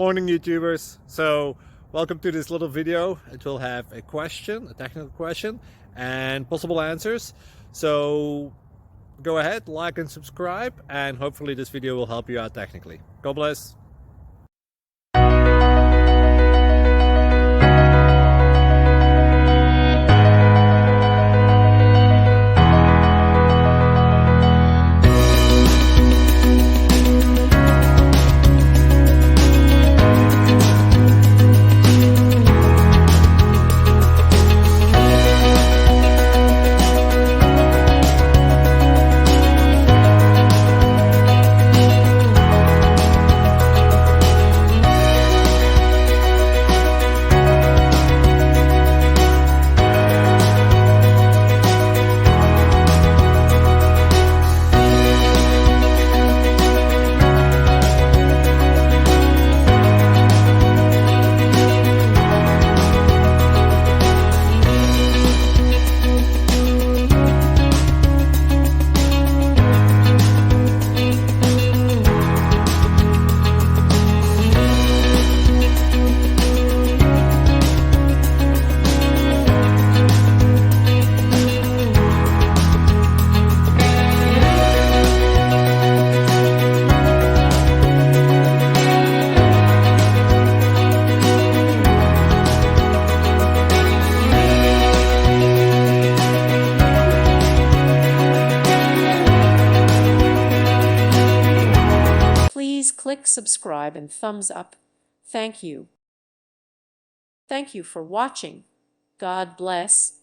Morning YouTubers. So welcome to this little video. It will have a question, a technical question, and possible answers. So go ahead, like and subscribe, and hopefully this video will help you out technically. God bless. Please click subscribe and thumbs up. Thank you. Thank you for watching. God bless.